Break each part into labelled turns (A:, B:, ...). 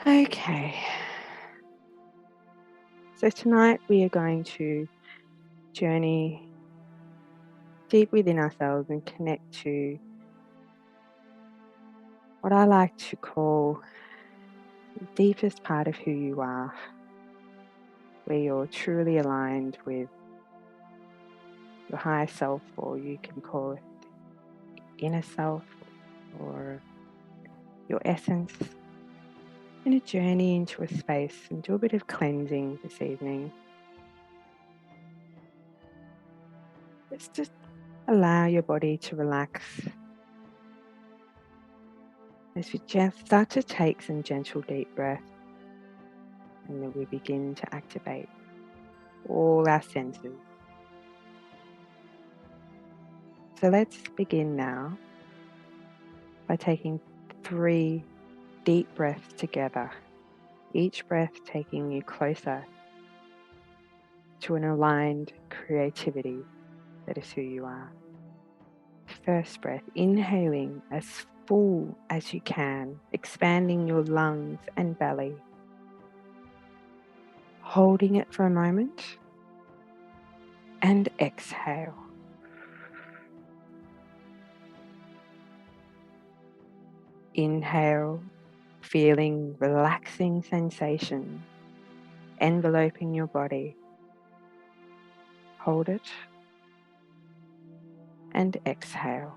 A: Okay, so tonight we are going to journey deep within ourselves and connect to what I like to call the deepest part of who you are, where you're truly aligned with your higher self, or you can call it inner self or your essence, and a journey into a space and do a bit of cleansing this evening. Let's just allow your body to relax as we just start to take some gentle deep breaths, and then we begin to activate all our senses. So let's begin now by taking 3 deep breaths together, each breath taking you closer to an aligned creativity that is who you are. First breath, inhaling as full as you can, expanding your lungs and belly. Holding it for a moment and exhale. Inhale, feeling relaxing sensation enveloping your body. Hold it and exhale.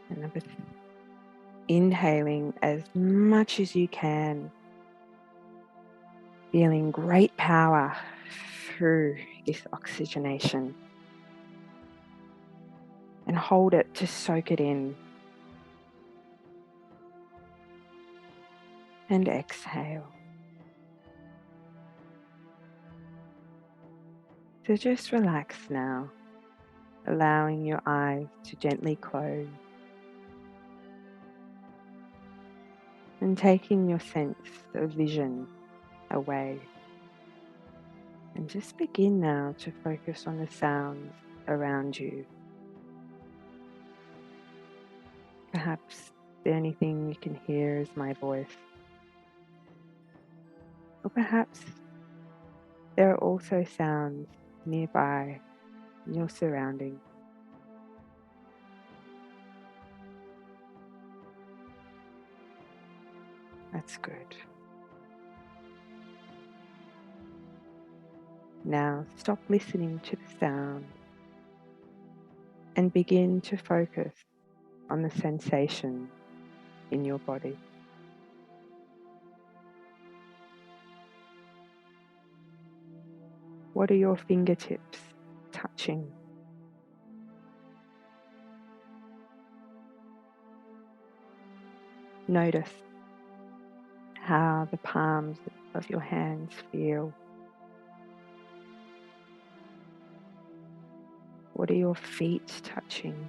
A: And inhaling as much as you can, feeling great power through this oxygenation. And hold it to soak it in. And exhale. So just relax now, allowing your eyes to gently close and taking your sense of vision away. And just begin now to focus on the sounds around you. Perhaps the only thing you can hear is my voice. Or perhaps there are also sounds nearby in your surroundings. That's good. Now stop listening to the sound and begin to focus on the sensation in your body. What are your fingertips touching? Notice how the palms of your hands feel. What are your feet touching?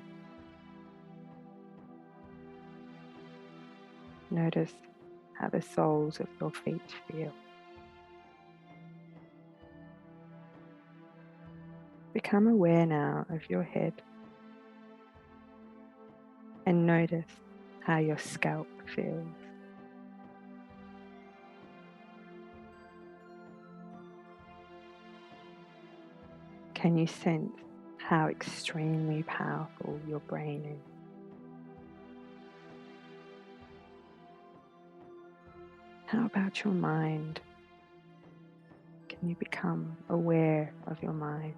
A: Notice how the soles of your feet feel. Become aware now of your head and notice how your scalp feels. Can you sense how extremely powerful your brain is? How about your mind? Can you become aware of your mind?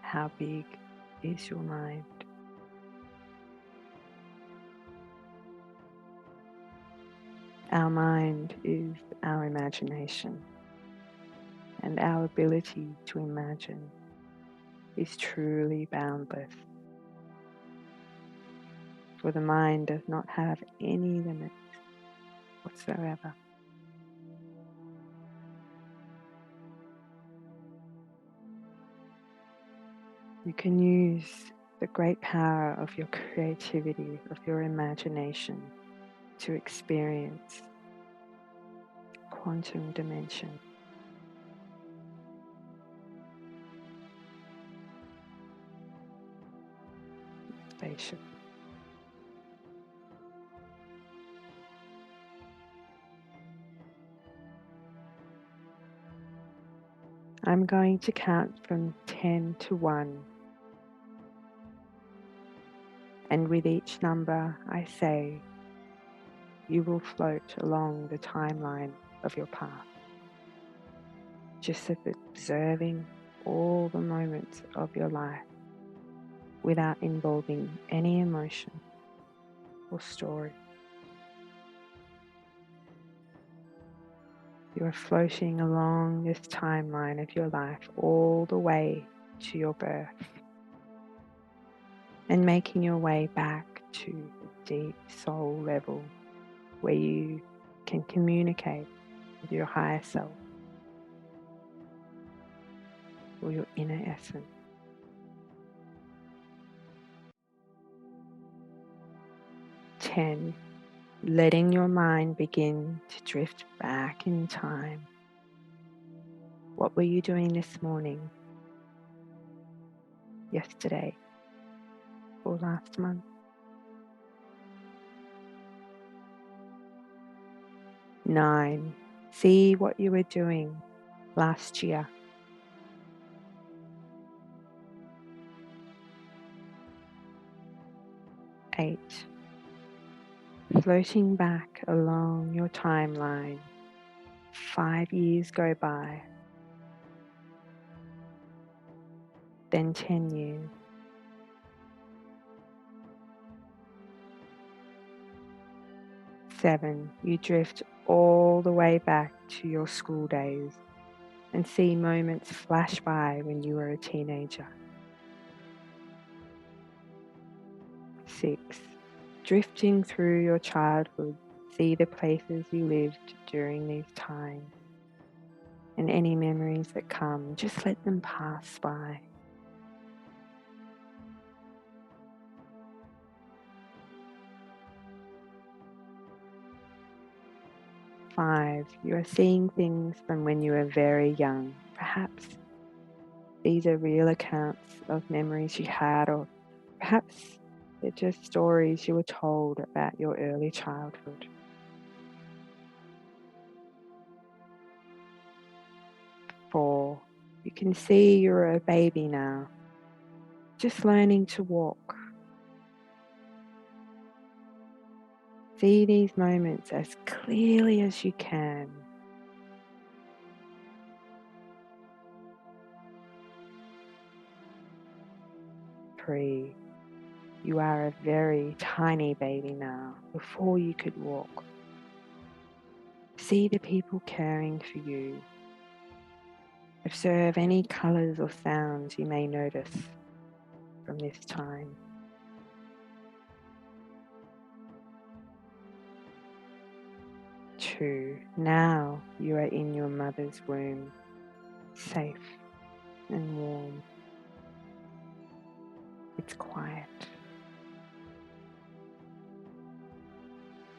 A: How big is your mind? Our mind is our imagination, and our ability to imagine is truly boundless. For the mind does not have any limits whatsoever. You can use the great power of your creativity, of your imagination, to experience quantum dimension. relaxation. I'm going to count from 10 to 1, and with each number I say, you will float along the timeline of your path, just observing all the moments of your life without involving any emotion or story. You are floating along this timeline of your life all the way to your birth and making your way back to the deep soul level where you can communicate with your higher self or your inner essence. 10, letting your mind begin to drift back in time. What were you doing this morning, yesterday, or last month? 9, see what you were doing last year. 8, floating back along your timeline. 5 years go by, then 10 years. 7, you drift all the way back to your school days and see moments flash by when you were a teenager. 6, drifting through your childhood, see the places you lived during these times, and any memories that come, just let them pass by. 5, you are seeing things from when you were very young. Perhaps these are real accounts of memories you had, or perhaps they're just stories you were told about your early childhood. 4, you can see you're a baby now, just learning to walk. See these moments as clearly as you can. 3, you are a very tiny baby now, before you could walk. See the people caring for you. Observe any colours or sounds you may notice from this time. 2, now you are in your mother's womb, safe and warm. It's quiet.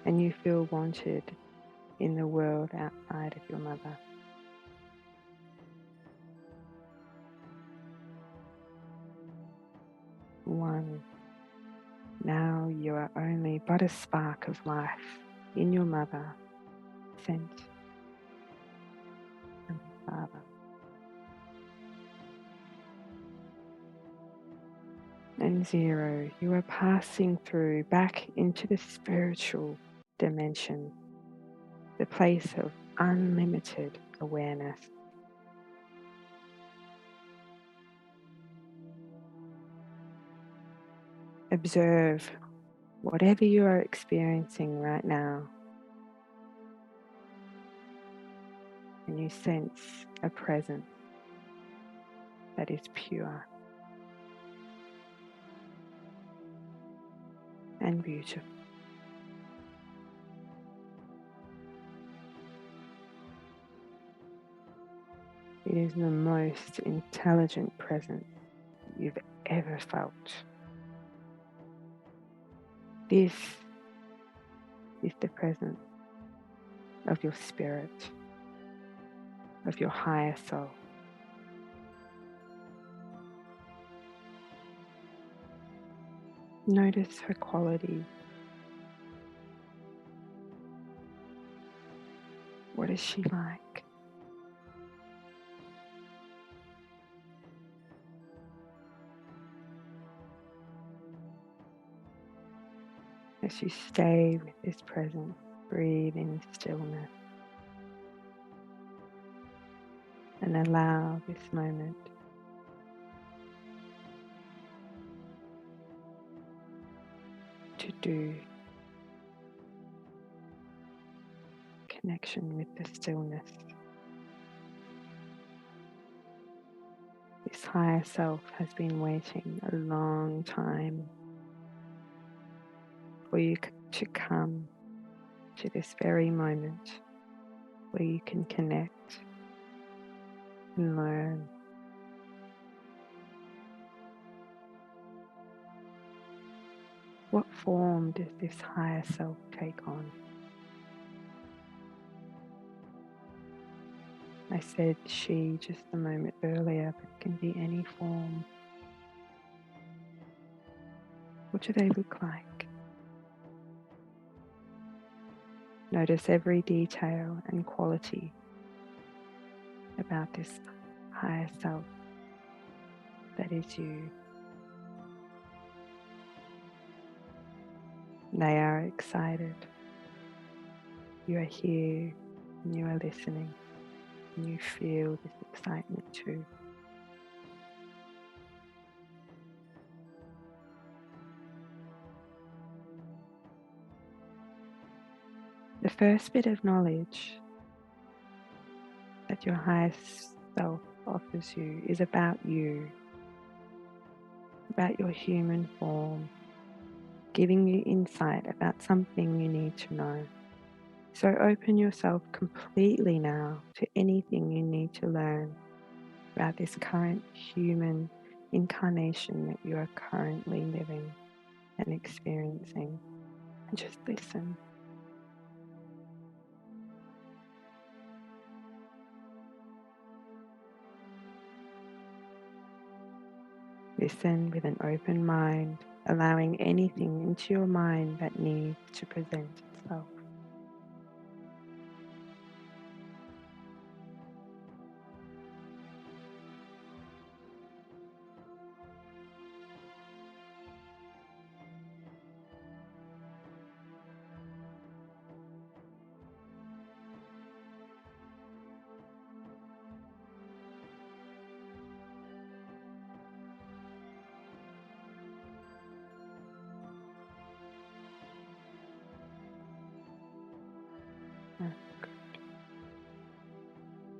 A: And you feel wanted in the world outside of your mother. 1, now you are only but a spark of life in your mother, sent from your father. And 0, you are passing through back into the spiritual dimension, the place of unlimited awareness. Observe whatever you are experiencing right now, and you sense a presence that is pure and beautiful. It is the most intelligent presence you've ever felt. This is the presence of your spirit, of your higher soul. Notice her quality. What is she like? As you stay with this presence, breathe in stillness and allow this moment to do connection with the stillness. This higher self has been waiting a long time for you to come to this very moment where you can connect and learn. What form does this higher self take on? I said she just a moment earlier, but it can be any form. What do they look like? Notice every detail and quality about this higher self that is you. They are excited. You are here and you are listening and you feel this excitement too. The first bit of knowledge that your highest self offers you is about you, about your human form, giving you insight about something you need to know. So open yourself completely now to anything you need to learn about this current human incarnation that you are currently living and experiencing. And just listen. Listen with an open mind, allowing anything into your mind that needs to present itself.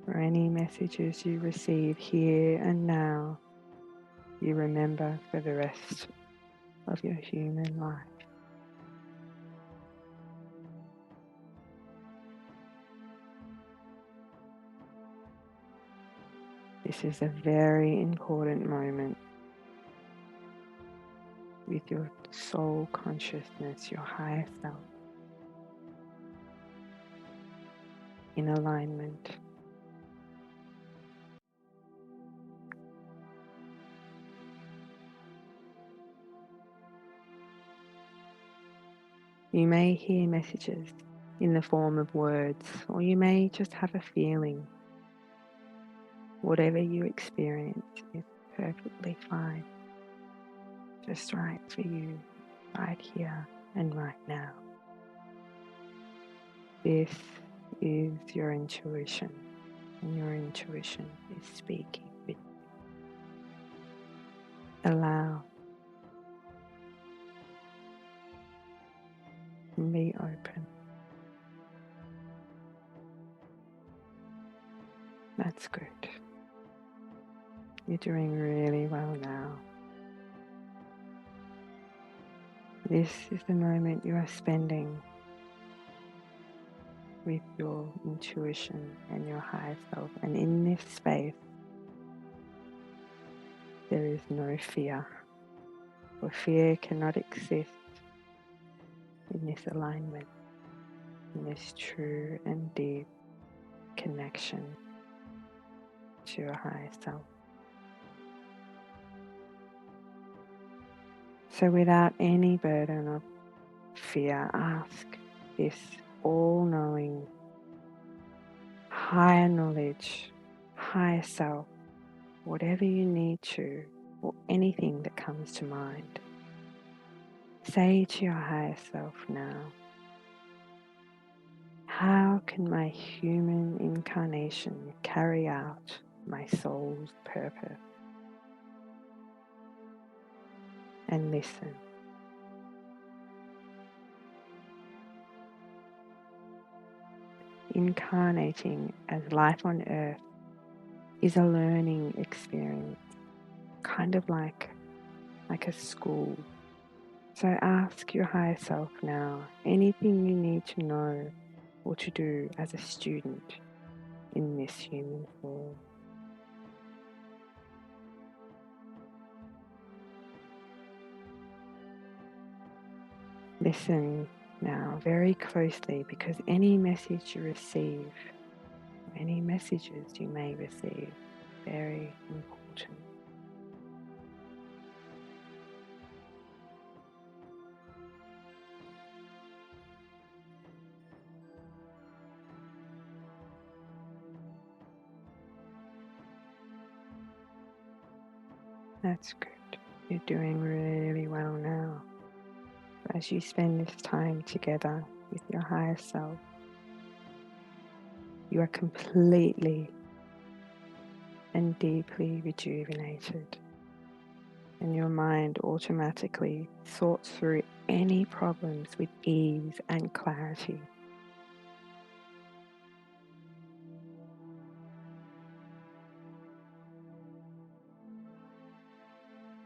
A: For any messages you receive here and now, you remember for the rest of your human life. This is a very important moment with your soul consciousness, your higher self, in alignment. You may hear messages in the form of words, or you may just have a feeling. Whatever you experience is perfectly fine, just right for you, right here and right now. This is your intuition, and your intuition is speaking with you. Allow and be open. That's good. You're doing really well now. This is the moment you are spending with your intuition and your higher self. And in this space, there is no fear, for fear cannot exist in this alignment, in this true and deep connection to your higher self. So without any burden of fear, ask this all-knowing, higher knowledge, higher self, whatever you need to, or anything that comes to mind. Say to your higher self now, how can my human incarnation carry out my soul's purpose? And listen. Incarnating as life on earth is a learning experience, kind of like a school. So ask your higher self now anything you need to know or to do as a student in this human form. Listen now very closely, because any message you receive, any messages you may receive, very important. That's good. You're doing really well now. As you spend this time together with your higher self, you are completely and deeply rejuvenated, and your mind automatically sorts through any problems with ease and clarity.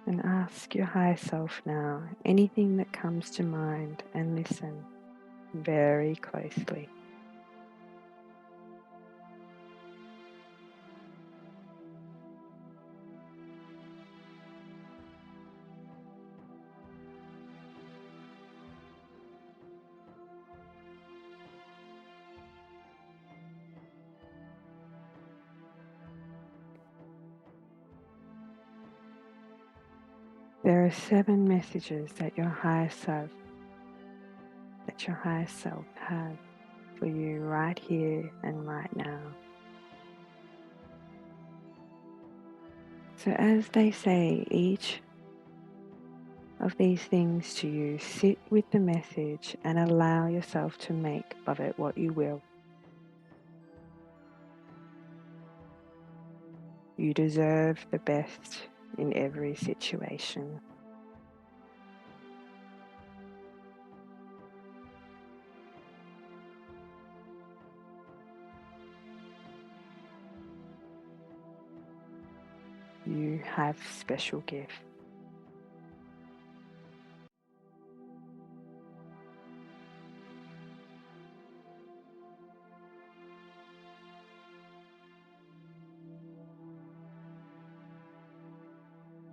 A: And ask your higher self now anything that comes to mind, and listen very closely. There are 7 messages that your higher self has for you right here and right now. So as they say each of these things to you, sit with the message and allow yourself to make of it what you will. You deserve the best in every situation. You have special gifts.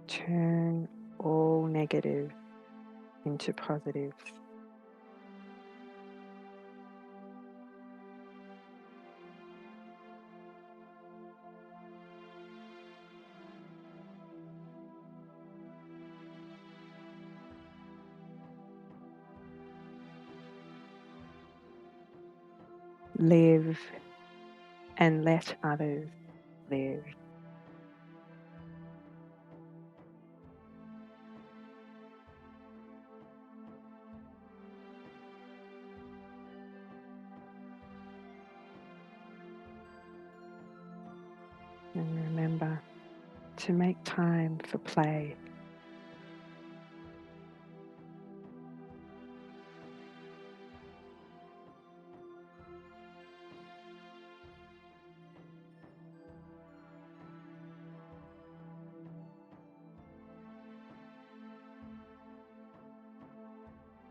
A: Turn all negative into positive. Live and let others live. And remember to make time for play.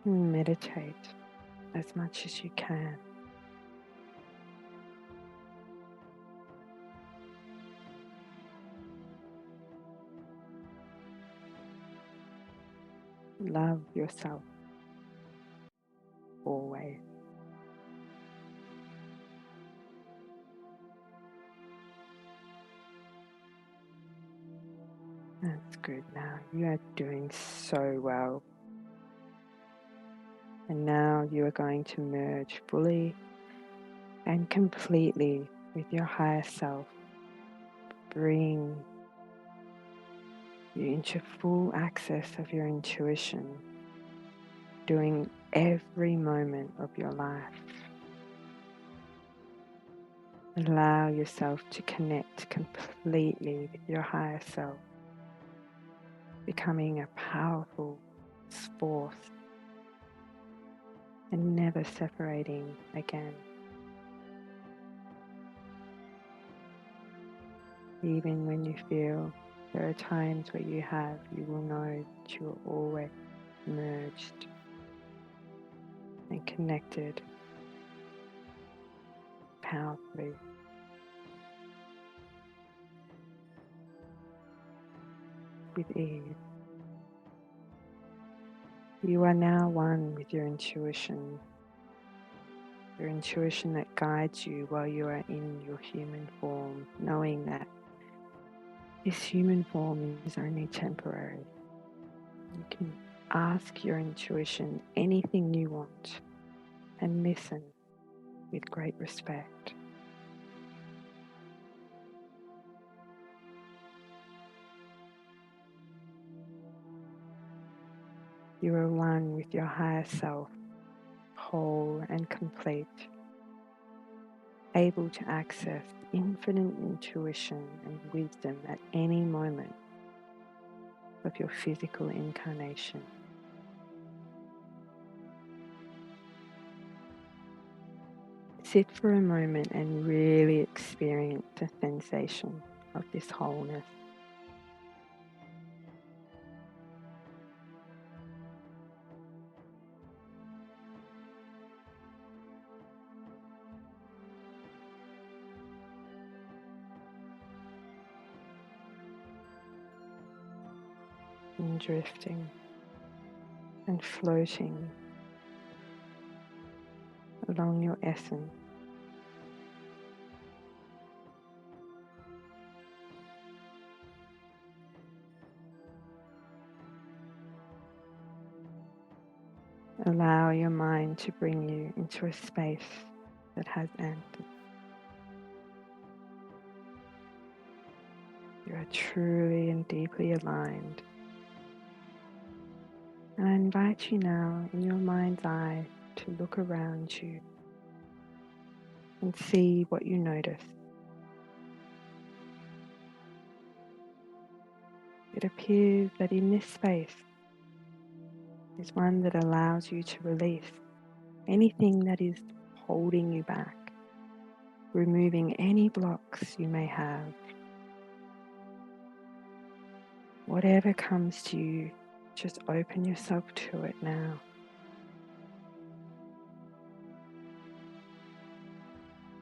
A: Meditate as much as you can. Love yourself always. That's good now. You are doing so well. And now you are going to merge fully and completely with your higher self. Bring you into full access of your intuition, doing every moment of your life. Allow yourself to connect completely with your higher self, becoming a powerful force and never separating again. Even when you feel there are times where you will know that you are always merged and connected powerfully with ease. You are now one with your intuition that guides you while you are in your human form, knowing that this human form is only temporary. You can ask your intuition anything you want and listen with great respect. You are one with your higher self, whole and complete, able to access infinite intuition and wisdom at any moment of your physical incarnation. Sit for a moment and really experience the sensation of this wholeness. And drifting and floating along your essence. Allow your mind to bring you into a space that has answers. You are truly and deeply aligned. And I invite you now in your mind's eye to look around you and see what you notice. It appears that in this space is one that allows you to release anything that is holding you back, removing any blocks you may have. Whatever comes to you, just open yourself to it now.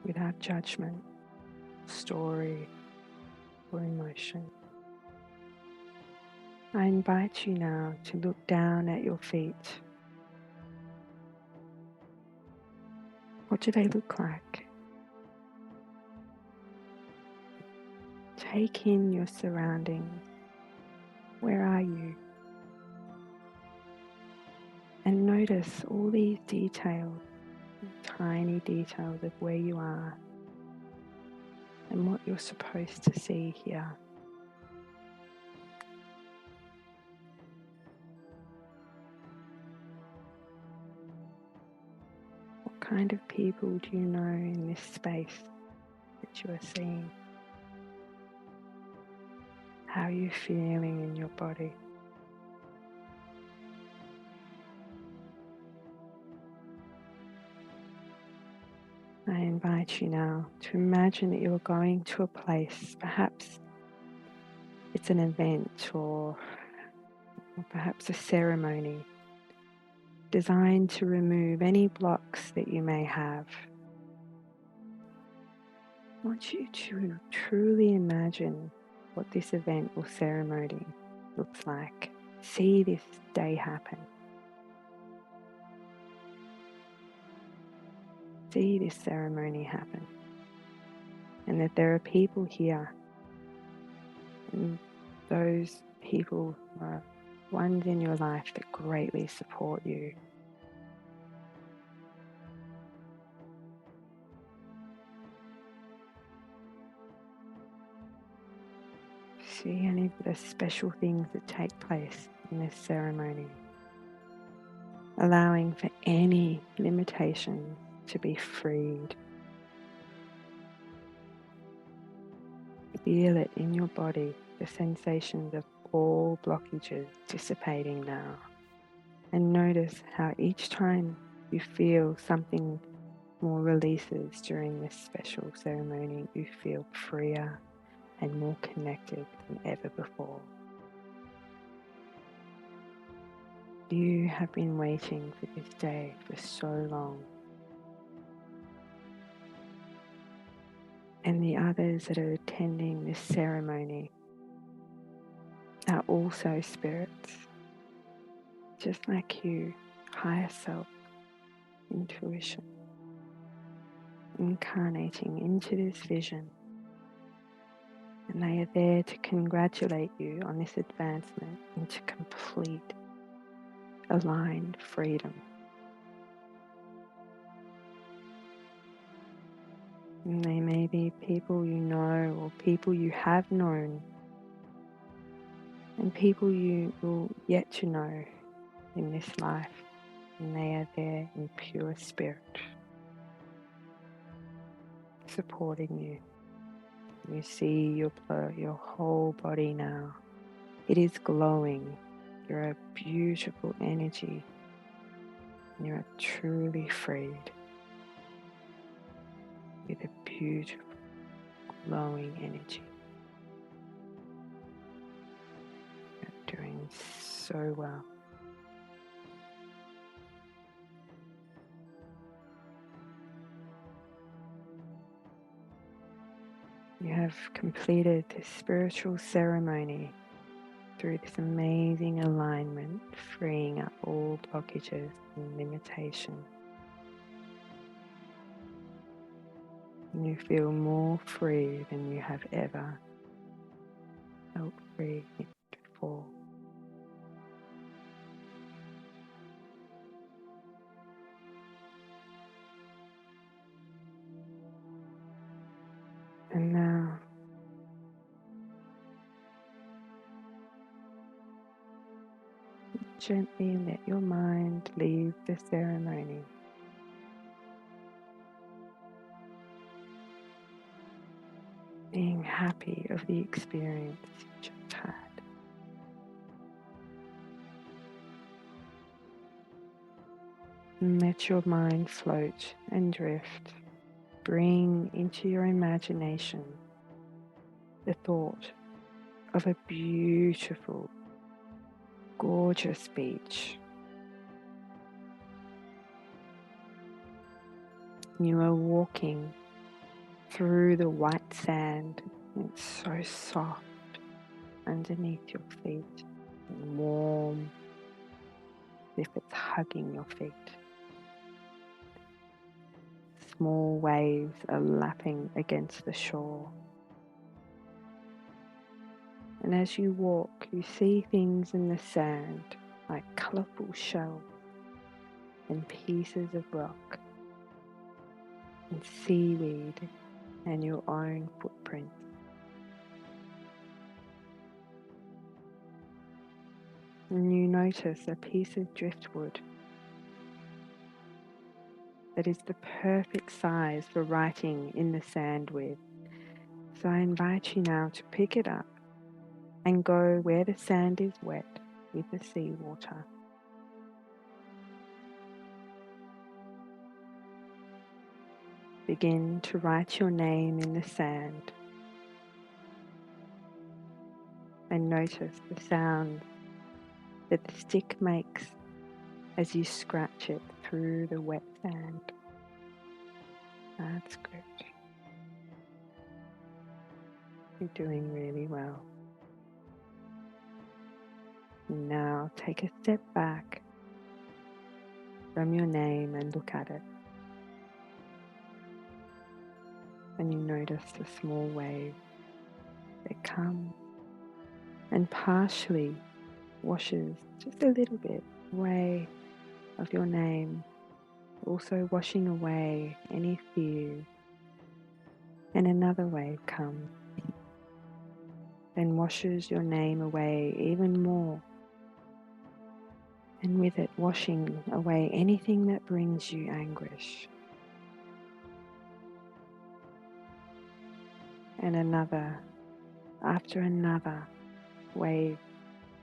A: Without judgment, story, or emotion. I invite you now to look down at your feet. What do they look like? Take in your surroundings. Where are you? And notice all these details, tiny details of where you are and what you're supposed to see here. What kind of people do you know in this space that you are seeing? How are you feeling in your body? I invite you now to imagine that you're going to a place, perhaps it's an event or perhaps a ceremony designed to remove any blocks that you may have. I want you to truly imagine what this event or ceremony looks like. See this day happen. See this ceremony happen. And that there are people here, and those people or ones in your life that greatly support you. See any of the special things that take place in this ceremony, allowing for any limitation to be freed. Feel it in your body, the sensations of all blockages dissipating now. And notice how each time you feel something more releases during this special ceremony, you feel freer and more connected than ever before. You have been waiting for this day for so long. And the others that are attending this ceremony are also spirits, just like you, higher self, intuition, incarnating into this vision. And they are there to congratulate you on this advancement into complete, aligned freedom. And they may be people you know or people you have known and people you will yet to know in this life. And they are there in pure spirit, supporting you. You see your whole body now. It is glowing. You're a beautiful energy. You are truly freed with a beautiful, glowing energy. You're doing so well. You have completed this spiritual ceremony through this amazing alignment, freeing up all blockages and limitations. And you feel more free than you have ever felt free before. And now, gently let your mind leave the ceremony. Being happy of the experience you just had. And let your mind float and drift. Bring into your imagination the thought of a beautiful, gorgeous beach. You are walking through the white sand. It's so soft underneath your feet and warm, as if it's hugging your feet. Small waves are lapping against the shore. And as you walk, you see things in the sand like colourful shells and pieces of rock and seaweed and your own footprint. And you notice a piece of driftwood that is the perfect size for writing in the sand with. So I invite you now to pick it up and go where the sand is wet with the seawater. Begin to write your name in the sand and notice the sound that the stick makes as you scratch it through the wet sand. That's good. You're doing really well. Now take a step back from your name and look at it. And you notice the small waves that come and partially washes just a little bit away of your name, also washing away any fears. And another wave comes, then washes your name away even more, and with it washing away anything that brings you anguish. And another after another wave,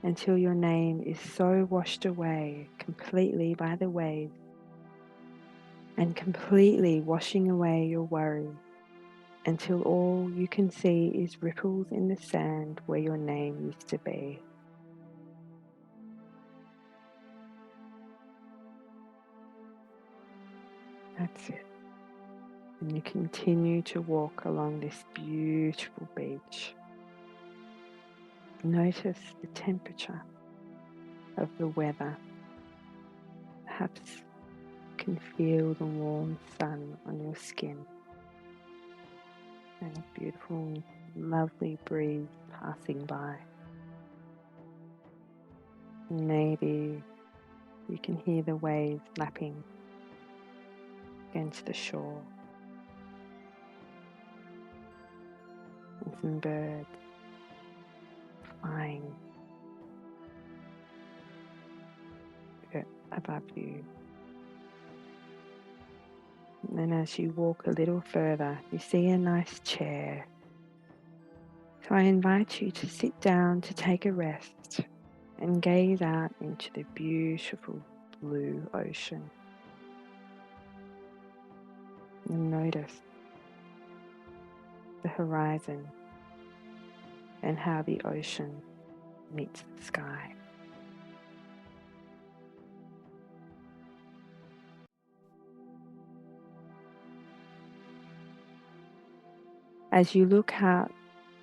A: until your name is so washed away completely by the wave and completely washing away your worry, until all you can see is ripples in the sand where your name used to be. That's it. And you continue to walk along this beautiful beach. Notice the temperature of the weather. Perhaps you can feel the warm sun on your skin and a beautiful, lovely breeze passing by. Maybe you can hear the waves lapping against the shore and some birds flying above you. And then as you walk a little further, you see a nice chair. So I invite you to sit down to take a rest and gaze out into the beautiful blue ocean. And notice the horizon and how the ocean meets the sky. As you look out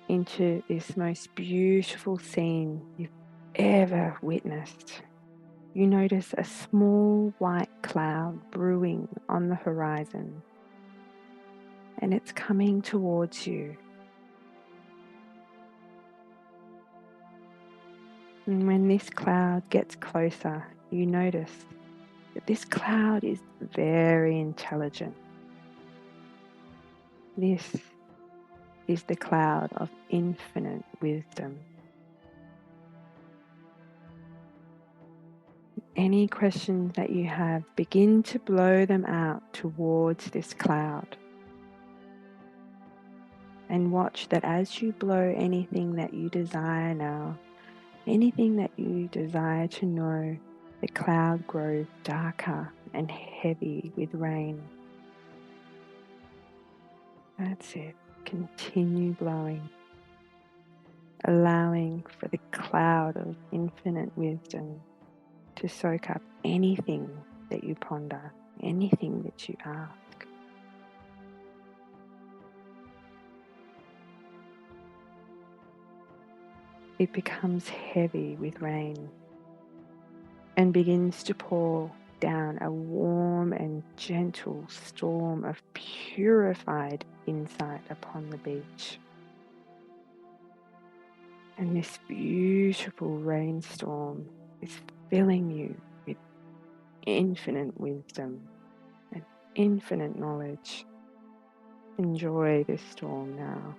A: into this most beautiful scene you've ever witnessed, you notice a small white cloud brewing on the horizon, and it's coming towards you. And when this cloud gets closer, you notice that this cloud is very intelligent. This is the cloud of infinite wisdom. Any questions that you have, begin to blow them out towards this cloud. And watch that as you blow anything that you desire now, anything that you desire to know, the cloud grows darker and heavy with rain. That's it. Continue blowing, allowing for the cloud of infinite wisdom to soak up anything that you ponder, anything that you ask. It becomes heavy with rain and begins to pour down a warm and gentle storm of purified insight upon the beach. And this beautiful rainstorm is filling you with infinite wisdom and infinite knowledge. Enjoy this storm now.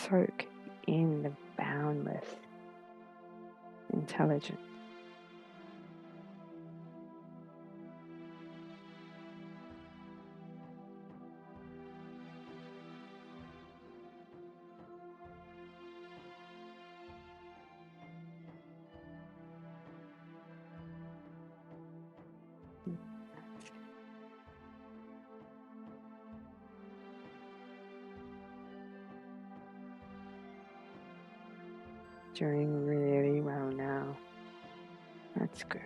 A: Soak in the boundless intelligence. Doing really well now. That's good.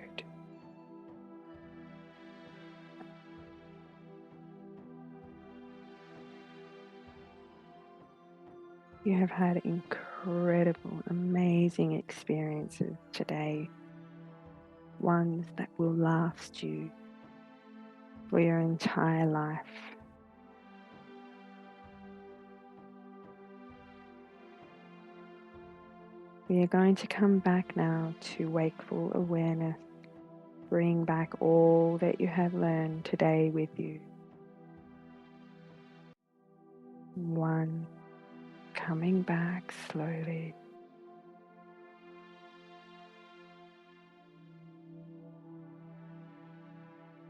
A: You have had incredible, amazing experiences today, ones that will last you for your entire life. We are going to come back now to wakeful awareness. Bring back all that you have learned today with you. 1, coming back slowly.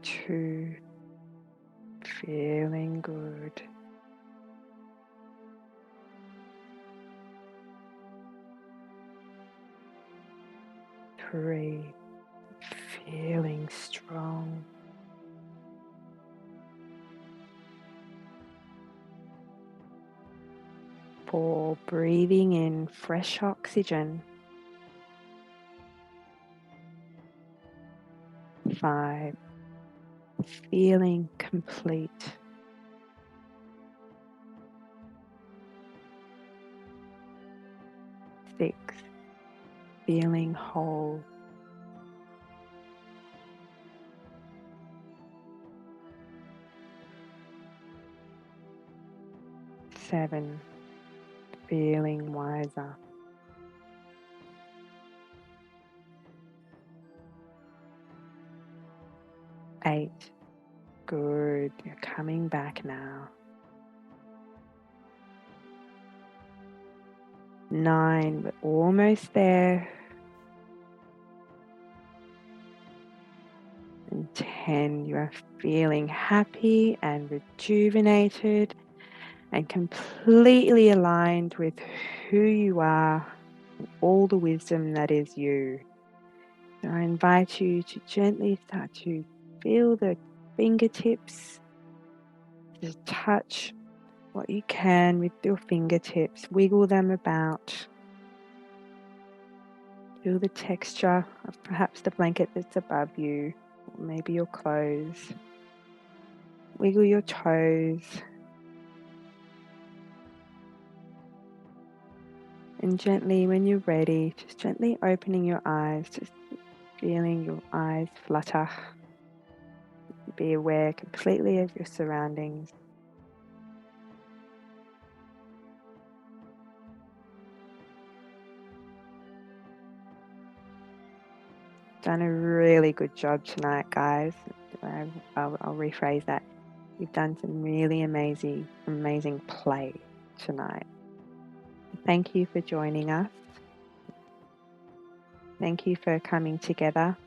A: 2, feeling good. 3, feeling strong. 4, breathing in fresh oxygen. 5, feeling complete. 6, feeling whole. 7, feeling wiser. 8, good, you're coming back now. 9, we're almost there. And 10, you are feeling happy and rejuvenated and completely aligned with who you are, all the wisdom that is you. So I invite you to gently start to feel the fingertips, just touch what you can with your fingertips, wiggle them about. Feel the texture of perhaps the blanket that's above you, or maybe your clothes. Wiggle your toes. And gently, when you're ready, just gently opening your eyes, just feeling your eyes flutter. Be aware completely of your surroundings. Done a really good job tonight, guys. I'll rephrase that. You've done some really amazing play tonight. Thank you for joining us. Thank you for coming together.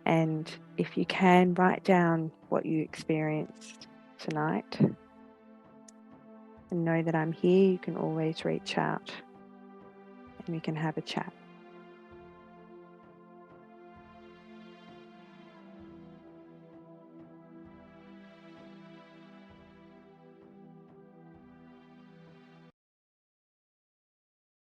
A: And if you can, write down what you experienced tonight. And know that I'm here. You can always reach out and we can have a chat.